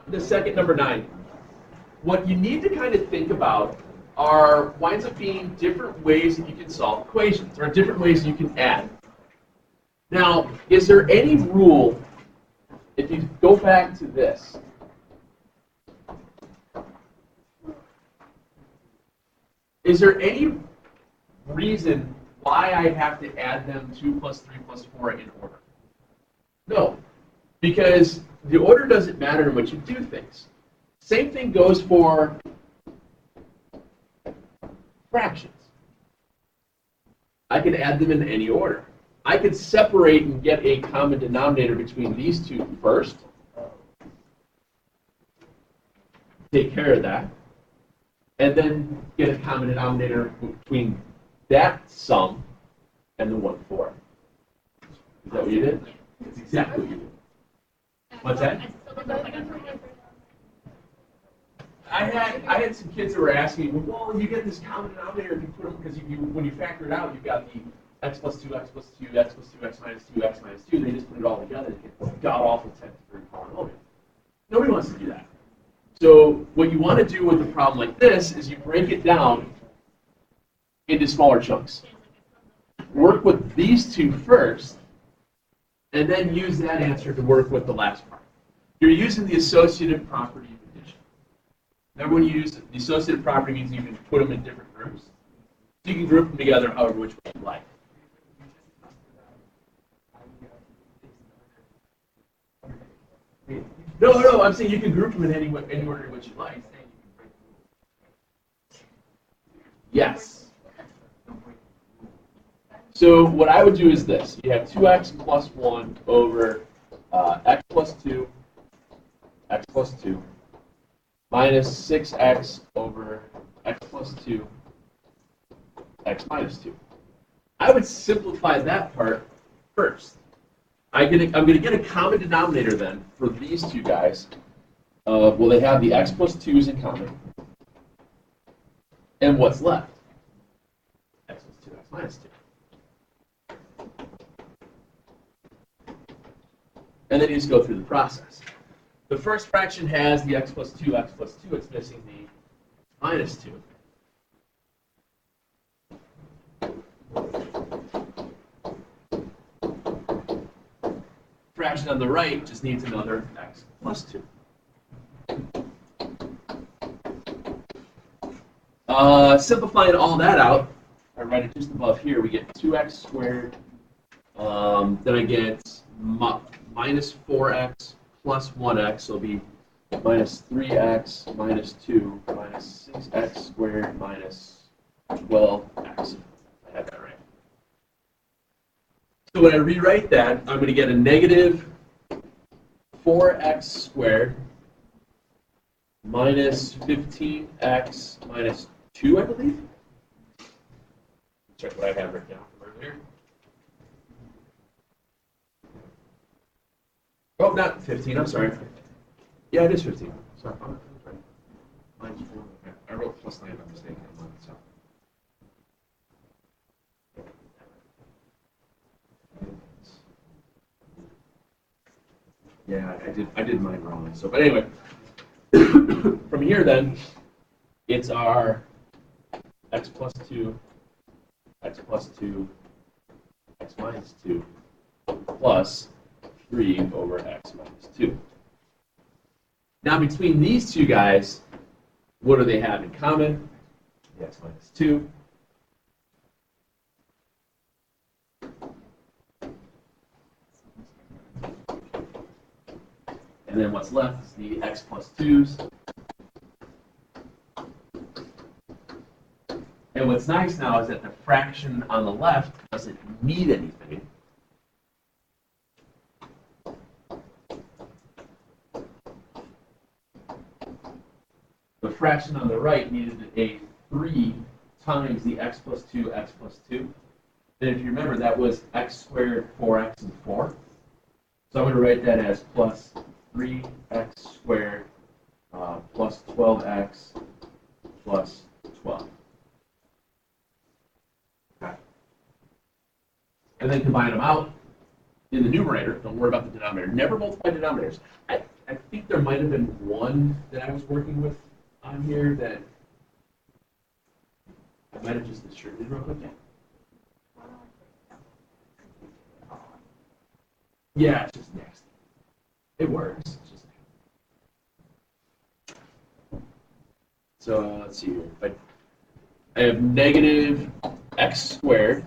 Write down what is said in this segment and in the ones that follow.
the second, number 9, what you need to kind of think about winds up being different ways that you can solve equations, or different ways you can add. Now, is there any rule, if you go back to this, is there any reason why I have to add them 2 plus 3 plus 4 in order? No, because the order doesn't matter in which you do things. Same thing goes for fractions. I can add them in any order. I could separate and get a common denominator between these two first. Take care of that. And then get a common denominator between that sum and the 1/4. Is that what you did? That's exactly what you did. What's that? I had some kids that were asking me, well, you get this common denominator if you put them, because when you factor it out, you've got the x plus 2, x plus 2, x plus 2, x minus 2, x minus 2. They just put it all together and get this god-awful 10th degree polynomial. Nobody wants to do that. So what you want to do with a problem like this is you break it down into smaller chunks. Work with these two first, and then use that answer to work with the last part. You're using the associative property of addition. Remember, when you use the associative property, means you can put them in different groups. So you can group them together however which way you like. No, I'm saying you can group them in any order in which you like. Yes. So what I would do is this. You have 2x plus 1 over x plus 2, minus 6x over x plus 2, x minus 2. I would simplify that part first. I'm going to get a common denominator then for these two guys. Well, they have the x plus 2's in common. And what's left? X plus 2, x minus 2. And then you just go through the process. The first fraction has the x plus 2, it's missing the minus 2. Fraction on the right just needs another x plus 2. Simplifying all that out, I write it just above here, we get 2x squared, then I get minus 4x plus 1x, so it'll be minus 3x minus 2 minus 6x squared minus 12x. I had that right. So when I rewrite that, I'm going to get a negative 4x squared minus 15x minus 2, I believe. Check what I have written down from earlier. Oh, not 15, I'm sorry. Yeah, it is 15. Sorry. Minus 4. Okay. I wrote plus 9 by mistake. So. Yeah, I did mine wrong. So, but anyway, from here then, it's our x plus 2, x plus 2, x minus 2, plus 3 over x minus 2. Now, between these two guys, what do they have in common? The x minus 2. And then what's left is the x plus 2's. And what's nice now is that the fraction on the left doesn't need anything. The fraction on the right needed a 3 times the x plus 2, x plus 2. And if you remember, that was x squared, 4x, and 4. So I'm going to write that as plus 3x squared plus 12x plus 12. Okay. And then combine them out in the numerator. Don't worry about the denominator. Never multiply denominators. I think there might have been one that I was working with on here that I might have just distributed real quick. Yeah, it's just nasty. It works. It's just so let's see here. I have negative x squared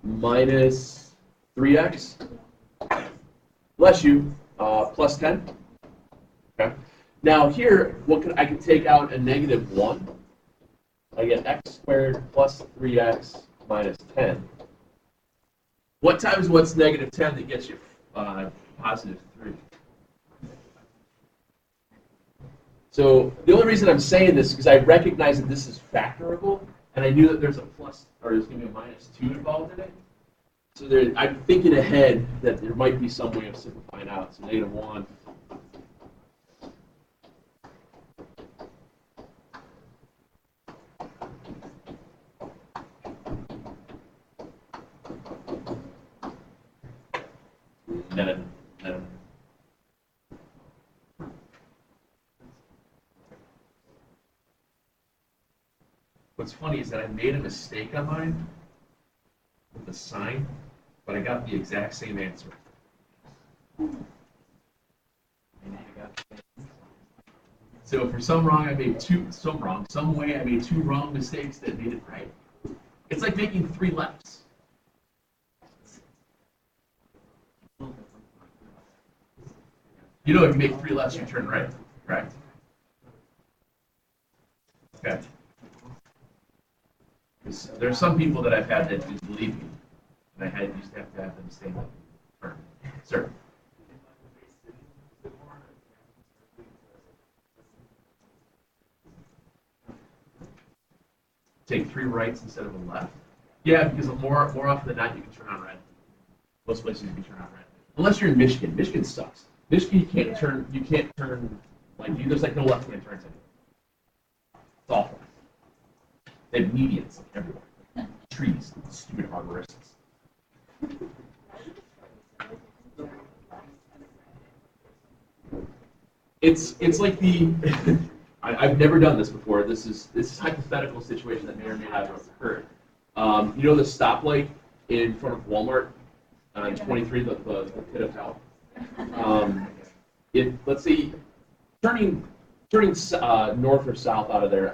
minus 3x, bless you, plus 10. Okay. Now here, I can take out a negative 1. I get x squared plus 3x minus 10. What times what's negative 10 that gets you positive 3? So the only reason I'm saying this is because I recognize that this is factorable, and I knew that there's a plus, or there's going to be a minus 2 involved in it. So I'm thinking ahead that there might be some way of simplifying out. So negative 1. No. What's funny is that I made a mistake on mine with the sign, but I got the exact same answer. So for some way I made two wrong mistakes that made it right. It's like making 3 lefts. You know, if you make 3 lefts, you turn right, correct? Okay. There are some people that I've had that just leave me, and I used to have them stay with me. Sir. Take 3 rights instead of a left. Yeah, because more often than not, you can turn on red. Most places you can turn on red, unless you're in Michigan. Michigan sucks. Michigan, you can't turn like there's like no left-hand turns anymore. It's awful. They have medians everywhere. Trees, stupid arborists. It's like the I've never done this before. This is hypothetical situation that may or may not have occurred. You know the stoplight in front of Walmart on 23, the pit of hell. Let's say turning north or south out of there,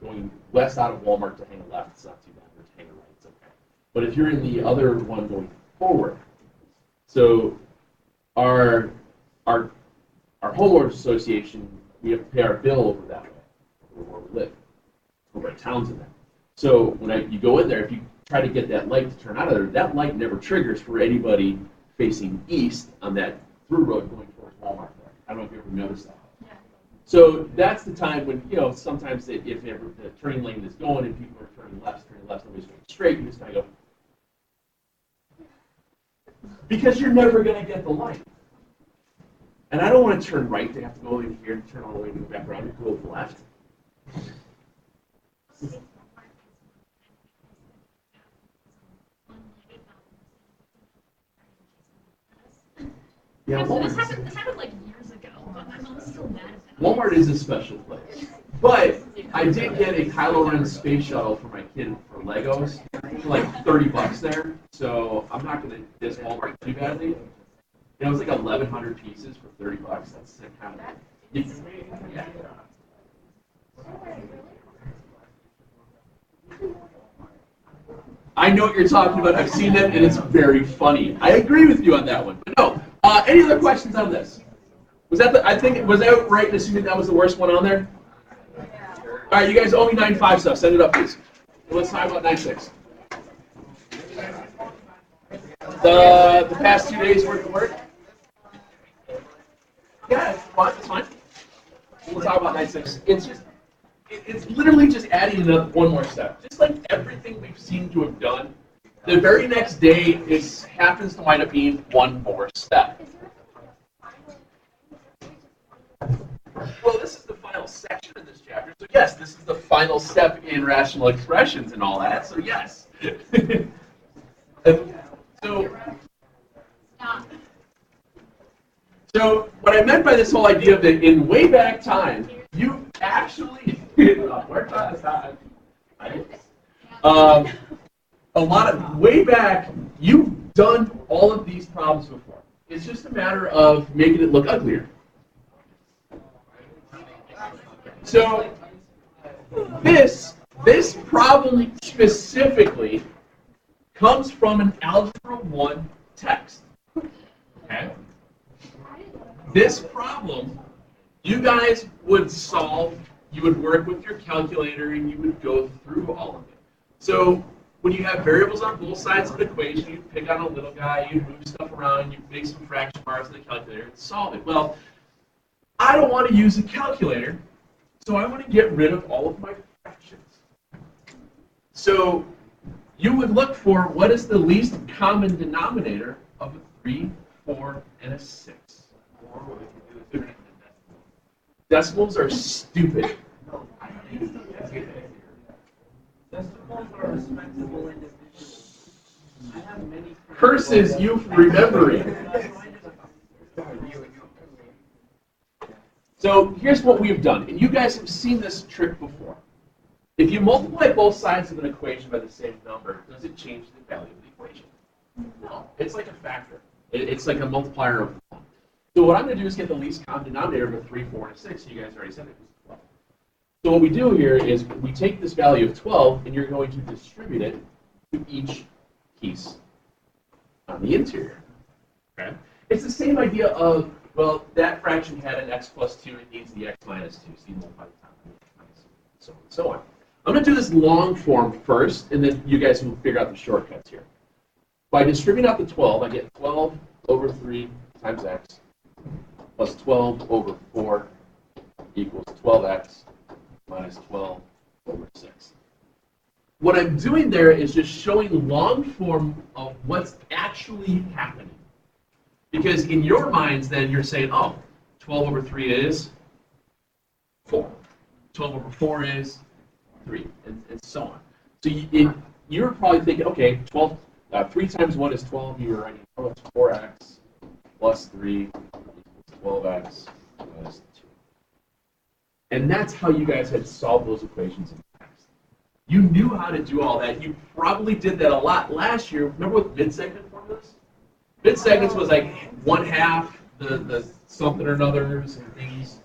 going west out of Walmart to hang a left, it's not too bad. Or to hang a right, it's okay. But if you're in the other one going forward, so our homeowners association, we have to pay our bill over that way, where we live, over at Townsend. So when you go in there, if you try to get that light to turn out of there, that light never triggers for anybody facing east on that through road going towards Walmart there. I don't know if you ever noticed that. Yeah. So that's the time when, sometimes if ever the turning lane is going and people are turning left, nobody's going straight, you just kind of go. Because you're never going to get the light. And I don't want to turn right, they have to go in here and turn all the way to the back around and go left. Yeah, this happened like years ago, but my mom's still mad about it. Walmart is a special place. But I did get a Kylo Ren space shuttle for my kid for Legos for like $30 there. So I'm not going to diss Walmart too badly. It was like 1,100 pieces for $30. That's kind of. Yeah. I know what you're talking about. I've seen it, and it's very funny. I agree with you on that one. But no. Any other questions on this? Was that right in assuming that was the worst one on there? All right, you guys owe me 9.5 stuff. Send it up, please. Let's talk about 9.6. The past 2 days worth of work. Yeah, it's fine. It's fine. We'll talk about 9.6. It's literally just adding one more step. Just like everything we've seemed to have done, the very next day happens to wind up being one more step. Well, this is the final section of this chapter, so yes, this is the final step in rational expressions and all that, so yes. So, So what I meant by this whole idea of that in way back time, you actually a lot of way back, you've done all of these problems before. It's just a matter of making it look uglier. So this problem specifically comes from an Algebra 1 text. Okay? This problem, you guys would solve, you would work with your calculator, and you would go through all of it. So when you have variables on both sides of an equation, you pick on a little guy, you move stuff around, you make some fraction bars in the calculator and solve it. Well, I don't want to use a calculator, so I want to get rid of all of my fractions. So you would look for what is the least common denominator of a 3, 4, and a 6. Decimals are stupid. Decimals are respectable individuals. I have many Curses you for remembering. So here's what we've done, and you guys have seen this trick before. If you multiply both sides of an equation by the same number, does it change the value of the equation? No, it's like a factor. It's like a multiplier of 1. So what I'm going to do is get the least common denominator of a 3, 4, and a 6. You guys already said it was 12. So what we do here is we take this value of 12, and you're going to distribute it to each piece on the interior. Okay? It's the same idea of, well, that fraction had an x plus 2, it needs the x minus 2, so you multiply the top and the minus 2, so on and so on. I'm going to do this long form first, and then you guys will figure out the shortcuts here. By distributing out the 12, I get 12 over 3 times x plus 12 over 4 equals 12x minus 12 over 6. What I'm doing there is just showing long form of what's actually happening. Because in your minds, then, you're saying, oh, 12 over 3 is 4. 12 over 4 is 3, and so on. So you're probably thinking, okay, 3 times 1 is 12. You're writing, oh, it's 4x plus 3 equals 12x minus 2. And that's how you guys had solved those equations in the past. You knew how to do all that. You probably did that a lot last year. Remember what mid-segment formulas? Mid-segments was like 1/2 the something or others and things.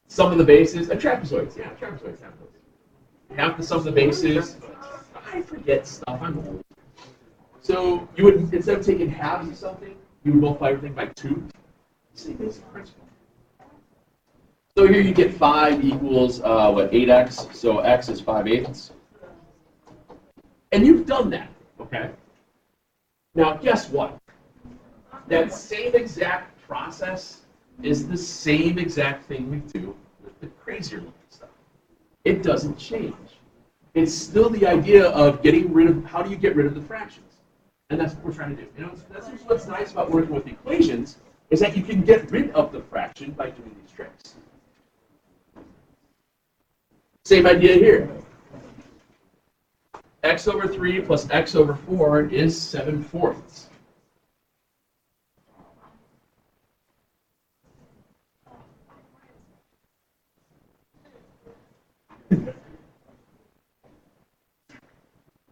Sum of the bases. Trapezoids. Yeah, trapezoids have those. Half the sum of the bases. I forget stuff. I'm old. So you would, instead of taking halves of something, you would multiply everything by 2. Same basic principle. So here you get 5 equals, 8x. So x is 5/8. And you've done that, okay? Now, guess what? That same exact process is the same exact thing we do with the crazier looking stuff. It doesn't change. It's still the idea of getting rid of, how do you get rid of the fractions? And that's what we're trying to do. You know, that's what's nice about working with equations, is that you can get rid of the fraction by doing these tricks. Same idea here. X over 3 plus x over 4 is 7/4.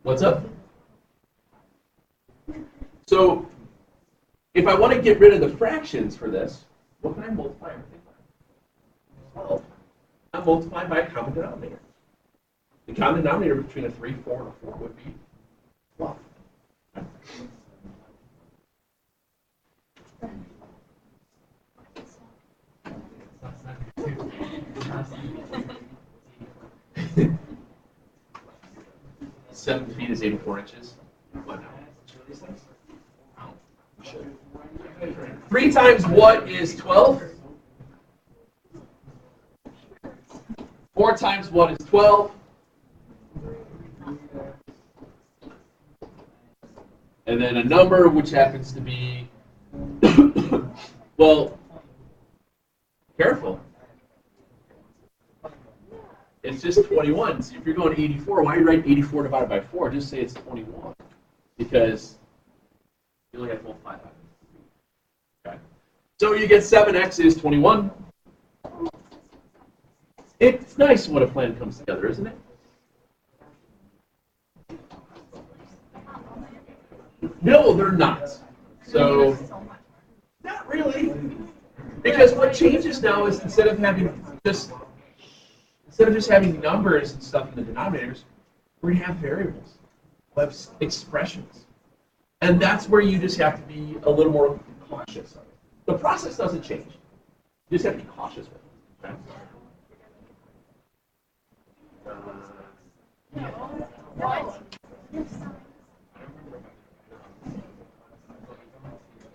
What's up? So, if I want to get rid of the fractions for this, what can I multiply everything by? 12. I'm multiplying by a common denominator. The common denominator between a 3, 4, and a 4 would be 12. 7 feet is 84 inches. What now? 3 times what is 12? 4 times what is 12? And then a number which happens to be, well, careful. It's just 21. So if you're going to 84, why are you writing 84 divided by 4? Just say it's 21. Because you only have to multiply by 3. So you get 7x is 21. It's nice when a plan comes together, isn't it? No, they're not. So, not really. Because what changes now is instead of just having numbers and stuff in the denominators, we're going to have variables. We'll have expressions. And that's where you just have to be a little more cautious of it. The process doesn't change. You just have to be cautious with it. Okay?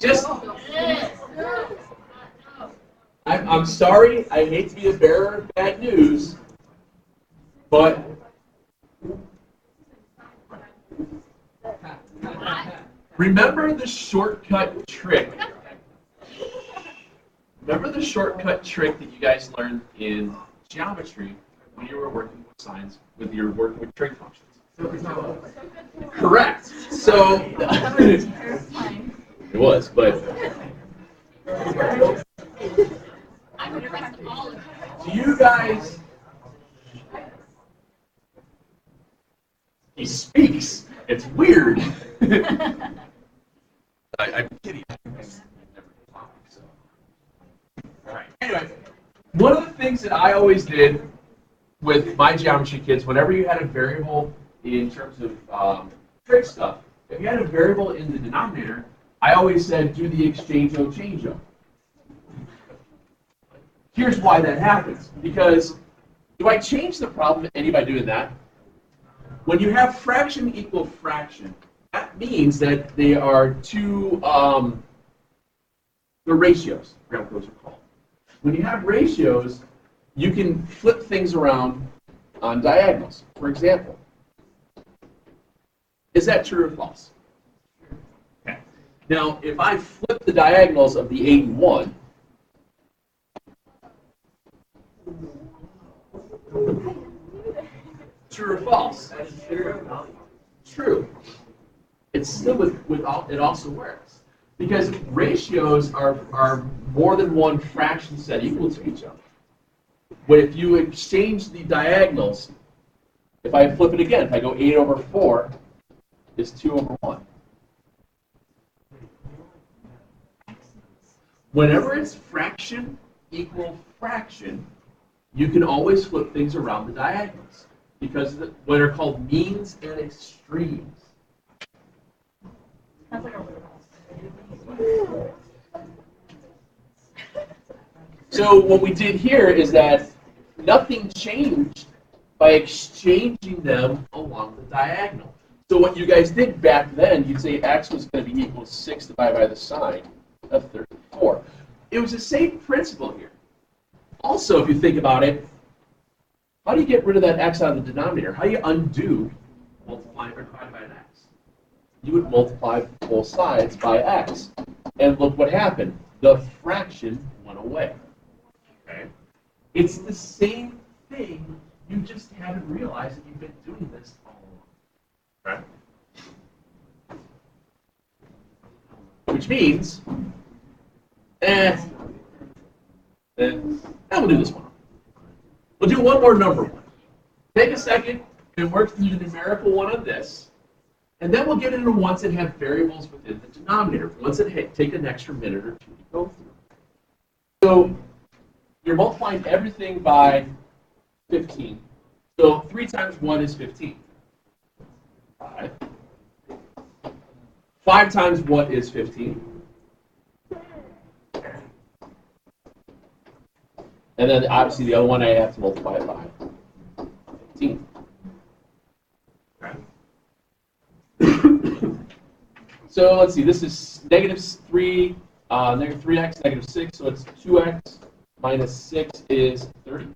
Just, I'm sorry, I hate to be the bearer of bad news, but remember the shortcut trick. Remember the shortcut trick that you guys learned in geometry when you were working with signs, when you were working with trig functions? Correct. So it was, but I'm impressed with all of you. do you guys? He speaks. It's weird. I'm kidding. All right. Anyway, one of the things that I always did with my geometry kids, whenever you had a variable in terms of trig stuff, if you had a variable in the denominator, I always said do the exchange-o, change-o. Here's why that happens. Because do I change the problem any by doing that? When you have fraction equal fraction, that means that they are two the ratios. I forgot what those are called. When you have ratios, you can flip things around on diagonals. For example, is that true or false? Okay. Now, if I flip the diagonals of the 8 and 1, true or false? True. It's still it also works because ratios are more than one fraction set equal to each other. But if you exchange the diagonals, if I flip it again, if I go 8 over 4 is 2 over 1. Whenever it's fraction equal fraction, you can always flip things around the diagonals because of what are called means and extremes. So what we did here is that nothing changed by exchanging them along the diagonal. So what you guys did back then, you'd say x was going to be equal to 6 divided by the sine of 34. It was the same principle here. Also, if you think about it, how do you get rid of that x out of the denominator? How do you undo multiplying or dividing by an x? You would multiply both sides by x. And look what happened. The fraction went away. Okay? It's the same thing. You just haven't realized that you've been doing this all along. Right? Which means, we'll do this one. We'll do one more number one. Take a second and work through the numerical one on this, and then we'll get into ones that have variables within the denominator, ones that take an extra minute or two to go through. So you're multiplying everything by 15. So 3 times 1 is 15. 5. 5 times what is 15? And then obviously the other one I have to multiply it by 15. Okay. So let's see, this is -3, negative 3x, negative 6, so it's 2x minus 6 is 30.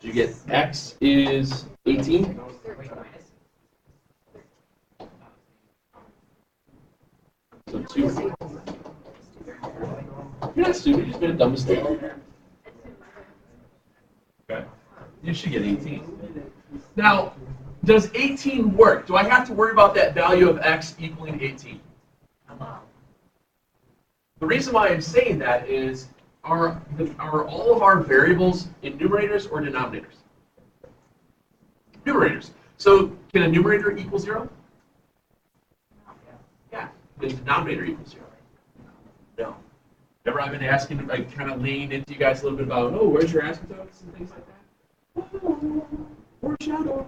You get x is 18. So 2. You're not stupid, you just made a dumb mistake. Okay. You should get 18. Now, does 18 work? Do I have to worry about that value of x equaling 18? The reason why I'm saying that is, are all of our variables in numerators or denominators? Numerators. So can a numerator equal 0? Yeah. The denominator equals 0. No. Remember, I've been asking, like, kind of leaned into you guys a little bit about, oh, where's your asymptotes and things like that? Oh, foreshadow.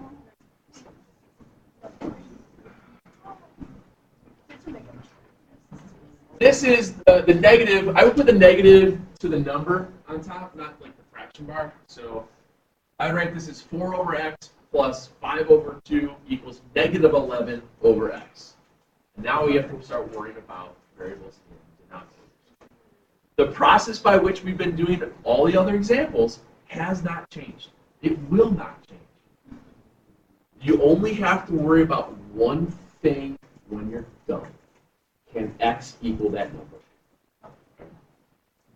This is the negative. I would put the negative to the number on top, not like the fraction bar. So I would write this as 4 over x plus 5 over 2 equals negative 11 over x. And now we have to start worrying about variables in denominators. The process by which we've been doing all the other examples has not changed. It will not change. You only have to worry about one thing when you're done. Can x equal that number?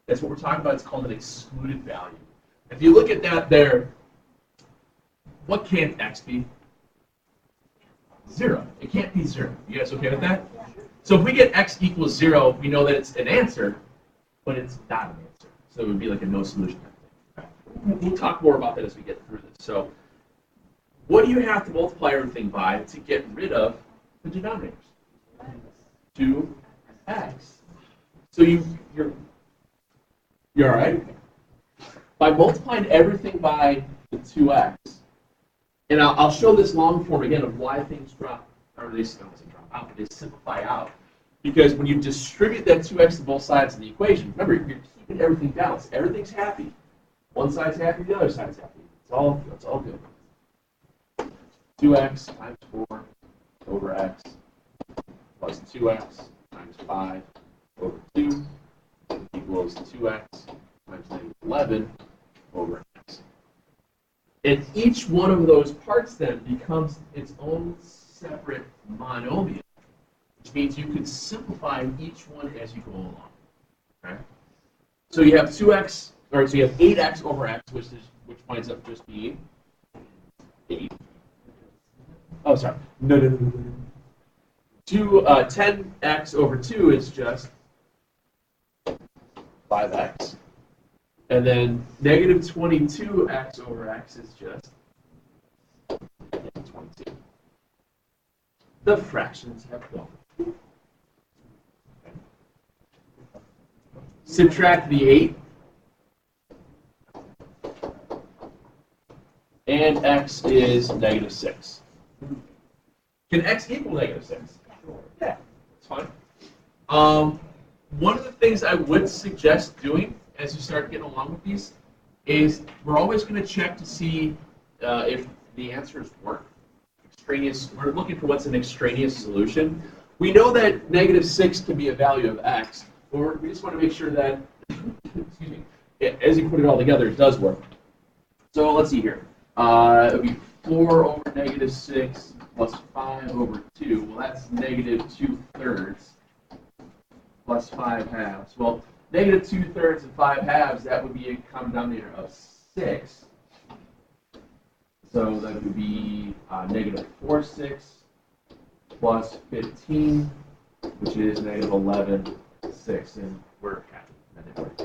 That's what we're talking about. It's called an excluded value. If you look at that there, what can't x be? 0. It can't be 0. You guys okay with that? So if we get x equals 0, we know that it's an answer, but it's not an answer. So it would be like a no solution. We'll talk more about that as we get through this. So what do you have to multiply everything by to get rid of the denominators? 2x. So you're all right? By multiplying everything by the 2x, and I'll show this long form again of why things drop, or they drop out, they simplify out. Because when you distribute that 2x to both sides of the equation, remember, you're keeping everything balanced. Everything's happy. One side's happy, the other side's happy. It's all good. 2x times 4 over x plus 2x times 5 over 2 equals 2x times negative 11 over x. And each one of those parts then becomes its own separate monomial, which means you can simplify each one as you go along. Okay? So you have 2x, or so you have 8x over x, which winds up just being 8. Oh, sorry. No. 10x over 2 is just 5x. And then negative 22x over x is just 22. The fractions have gone. Subtract the 8. And x is negative 6. Can x equal negative 6? Yeah, it's fine. One of the things I would suggest doing as you start getting along with these is we're always going to check to see if the answers work. Extraneous. We're looking for what's an extraneous solution. We know that negative 6 can be a value of x, but we just want to make sure that, excuse me, as you put it all together, it does work. So let's see here. It would be 4 over negative 6 plus 5 over 2. Well, that's negative 2/3 plus 5 halves. Well, negative 2/3 and 5 halves, that would be a common denominator of 6. So that would be negative 4/6 plus 15, which is negative 11/6. And we're happy. That didn't work.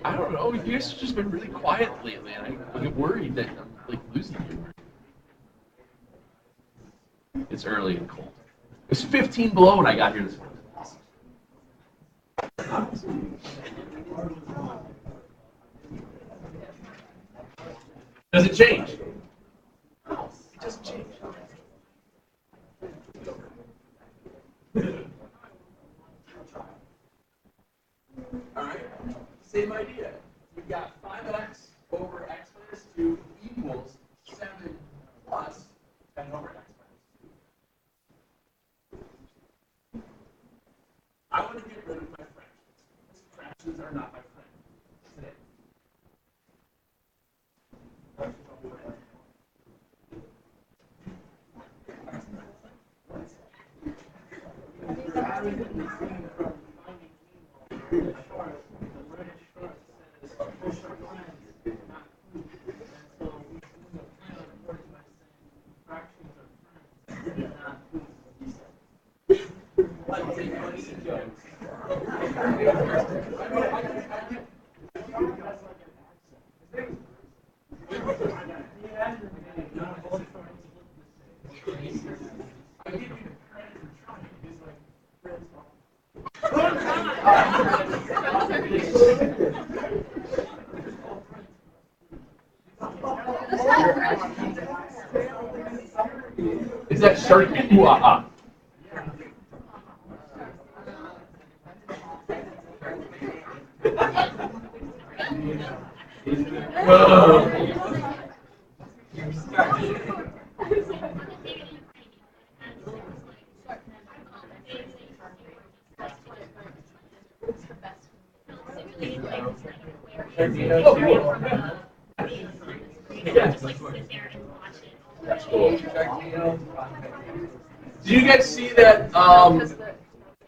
I don't know. You guys have just been really quiet lately, and I get worried that I'm like losing you. It's early and cold. It's 15 below when I got here this morning. Does it change? No, it doesn't change. All right, same idea. We've got 5x over x minus 2 equals 7 plus 10 over x minus 2. I want to get rid of my fractions. Fractions are not my friend today. friends, not food. And so we plan on reporting by saying fractions are friends, not food. Like, take funny jokes. Is that shark meat? Ooh, ah, ah. Do you guys see that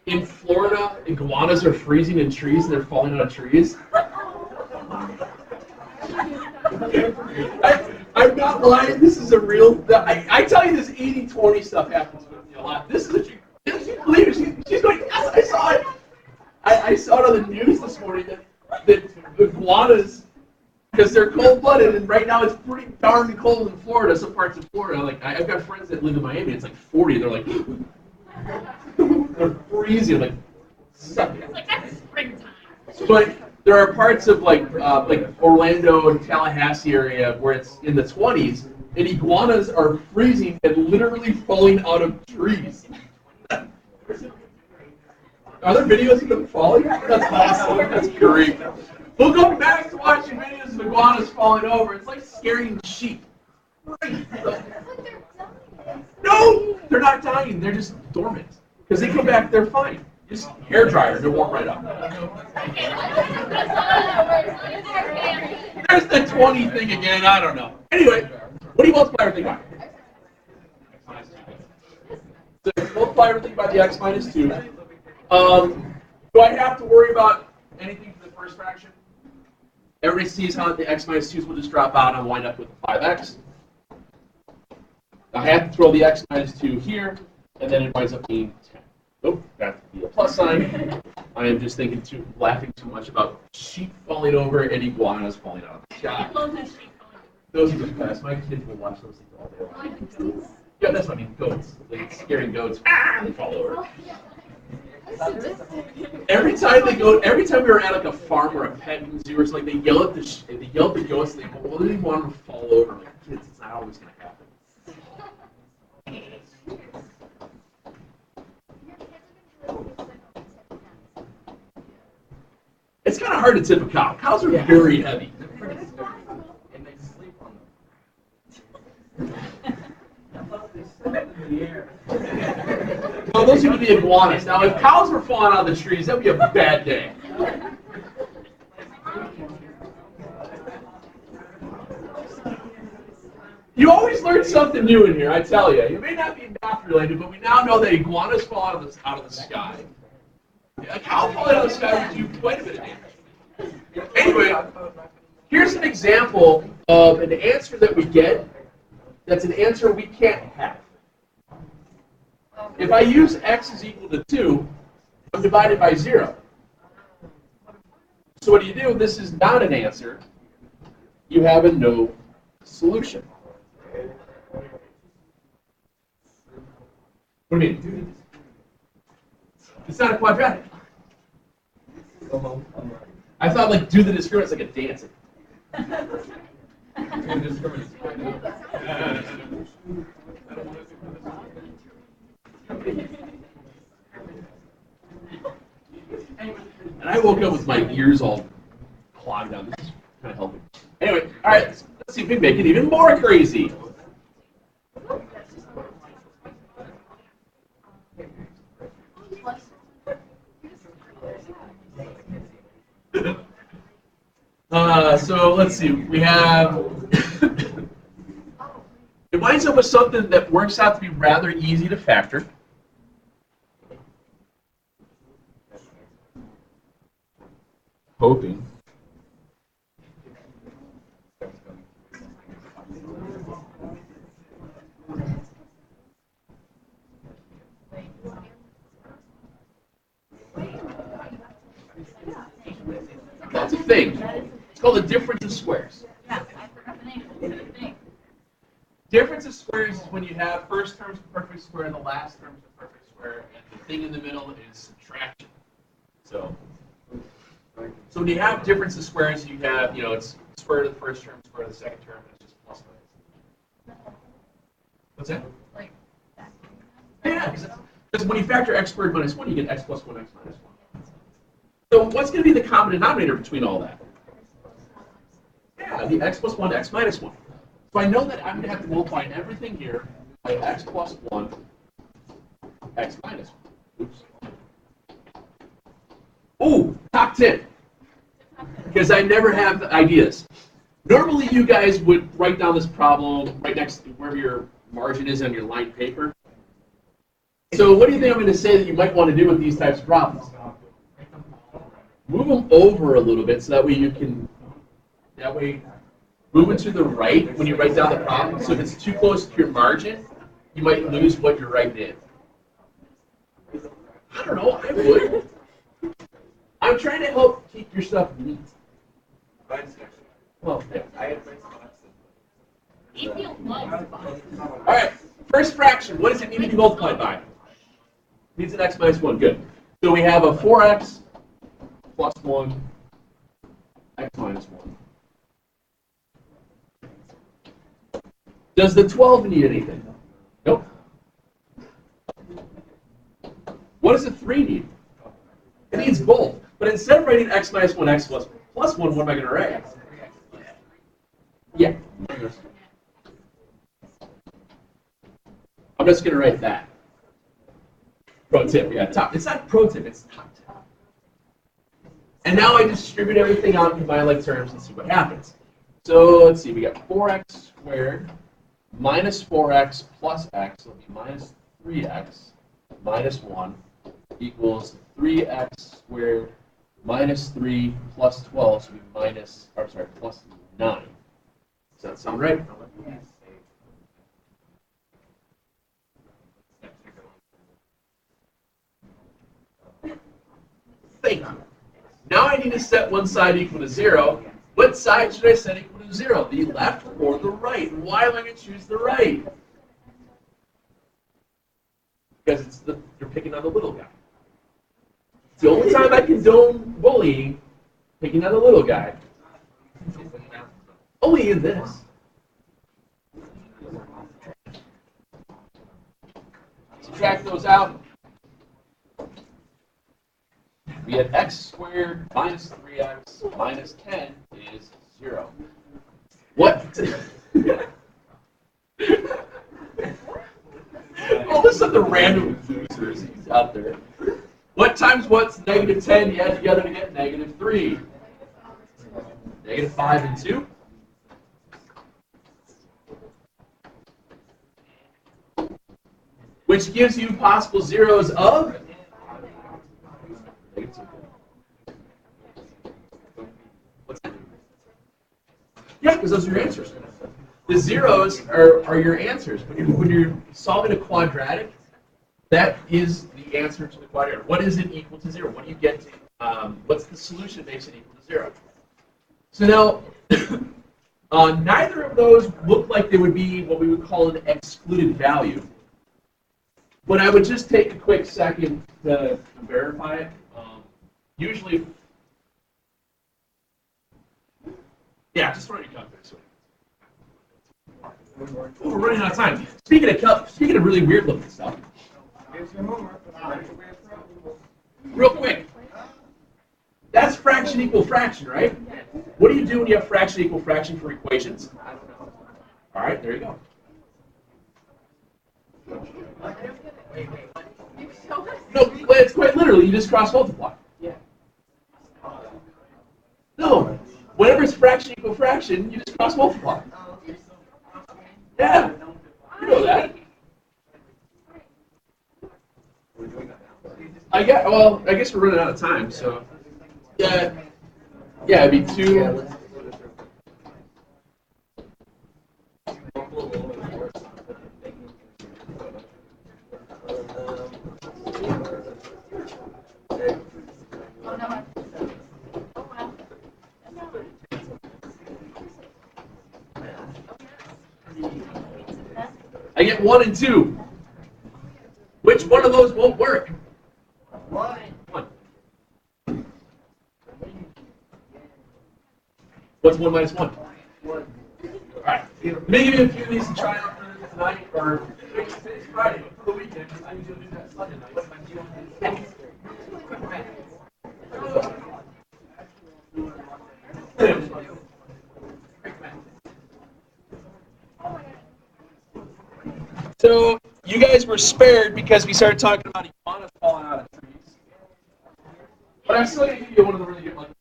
in Florida, iguanas are freezing in trees and they're falling out of trees? I'm not lying. This is a real. I tell you, this 80-20 stuff happens with me a lot. This is a. She believe it. She's going. Yes, I saw it. I saw it on the news this morning that the iguanas, because they're cold-blooded, and right now it's pretty darn cold in Florida, some parts of Florida. Like I've got friends that live in Miami. It's like 40. They're like, they're freezing. Like, suck it. Like that's springtime. But there are parts of like Orlando and Tallahassee area where it's in the 20s, and iguanas are freezing and literally falling out of trees. Are there videos of them falling? That's awesome. That's great. We'll go back to watching videos of iguanas falling over. It's like scaring sheep. Right. No, they're not dying. They're just dormant. Because they come back, they're fine. Just hair dryer, they'll warm right up. There's the 20 thing again. I don't know. Anyway, what do you multiply everything by? So multiply everything by the x minus 2. Do I have to worry about anything for the first fraction? Everybody sees how the x minus 2's will just drop out and I'll wind up with 5x. I have to throw the x minus 2 here, and then it winds up being 10. Oh, got to be a plus sign. I am just laughing too much about sheep falling over and iguanas falling out of the sky. Those are the best. My kids will watch those things all day long. Yeah, that's what I mean. Goats. Like scaring goats. They fall over. Every time we were at like a farm or a pet zoo or something, they yell at the goats. And they go, "Well, they want them to fall over." I'm like, kids, it's not always going to happen. It's kind of hard to tip a cow. Cows are very heavy. And they sleep on them. They sleep in the air. Well, those would be iguanas. Now, if cows were falling out of the trees, that would be a bad day. You always learn something new in here, I tell you. It may not be math related, but we now know that iguanas fall out of the sky. A cow falling out of the sky would do quite a bit of damage. Anyway, here's an example of an answer that we get that's an answer we can't have. If I use x is equal to 2, I'm divided by 0. So what do you do? This is not an answer. You have a no solution. What do you mean? It's not a quadratic. I thought like do the discriminant's like a dancing. And I woke up with my ears all clogged down. This is kind of helping. Anyway, all right, let's see if we can make it even more crazy. So let's see. We have. It winds up with something that works out to be rather easy to factor. Hoping. It's a thing. It's called the difference of squares. Yeah, I forgot the name. It's a thing. Difference of squares is when you have first term's a perfect square and the last term's a perfect square, and the thing in the middle is subtraction. So when you have difference of squares, you have, it's square root of the first term, square root of the second term, and it's just plus minus. What's that? Like that. Yeah, because when you factor x squared minus 1, you get x plus 1, x minus 1. So what's going to be the common denominator between all that? Yeah, the x plus 1, x minus 1. So I know that I'm going to have to multiply everything here by x plus 1, x minus 1. Oops. Ooh, top tip. Because I never have ideas. Normally you guys would write down this problem right next to wherever your margin is on your lined paper. So what do you think I'm going to say that you might want to do with these types of problems? Move them over a little bit so that way you can, move it to the right when you write down the problem. So if it's too close to your margin, you might lose what you're writing in. I don't know, I would. I'm trying to help keep your stuff neat. Well, yeah. If you love fun. All right, first fraction, what does it need to be multiplied by? Needs an x minus 1, good. So we have a 4x plus 1, x minus 1. Does the 12 need anything? Nope. What does the 3 need? It needs both. But instead of writing x minus 1, x plus 1, what am I going to write? Yeah. I'm just going to write that. Pro tip, yeah, top. It's not pro tip, it's top tip. And now I distribute everything out into my like terms and see what happens. So let's see, we got 4x squared minus 4x plus x will be minus 3x minus 1 equals 3x squared minus 3 plus 12, so we plus 9. Does that sound right? Thank you. Now I need to set one side equal to 0. What side should I set equal to 0? The left or the right? Why am I going to choose the right? Because you're picking on the little guy. It's the only time I condone bullying, picking on the little guy. Only in this. Subtract those out. We have x squared minus 3x minus 10 is 0. What? Oh, listen to the random losers out there. What times what's negative 10 you add together to get negative 3? Negative 5 and 2? Which gives you possible zeros of? What's that? Yeah, because those are your answers. The zeros are your answers. When you're solving a quadratic, that is the answer to the quadratic. What is it equal to 0? What do you get to? What's the solution that makes it equal to 0? So now, neither of those look like they would be what we would call an excluded value. But I would just take a quick second to verify it. Usually, yeah, just run your calculator. Oh, we're running out of time. Speaking of really weird looking stuff. Real quick. That's fraction equal fraction, right? What do you do when you have fraction equal fraction for equations? All right, there you go. No, it's quite literally, you just cross multiply. No, whenever it's fraction equal fraction, you just cross multiply. Yeah, you know that. I guess we're running out of time, so yeah, it'd be 2. I get 1 and 2. Which one of those won't work? 1. What's 1 minus 1? 1. All right. Let me give you a few of these to try out for tonight, or today's Friday, but for the weekend, because I usually do that Sunday night. So you guys were spared because we started talking about iguanas falling out of trees. But I'm still going to give you one of the really good ones.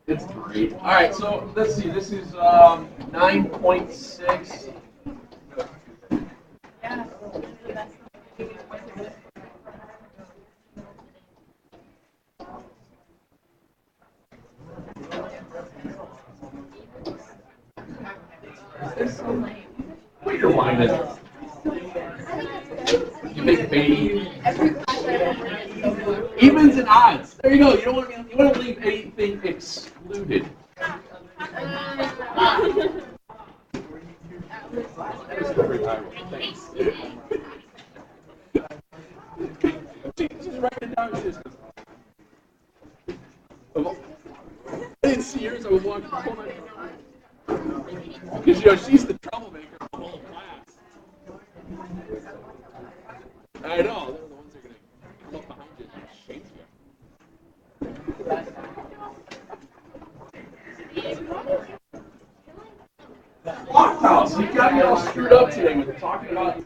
It's great. All right, so let's see. This is 9.6. Wait, you're whining. You make baby. Evens and odds. There you go. You want to leave anything excluded. Just write it down. I didn't see yours. I was walking home. Because she's the troublemaker of the whole class. I know. They're the ones that are going to come up behind you and shake you. Lockhouse, you got me all screwed up today with talking about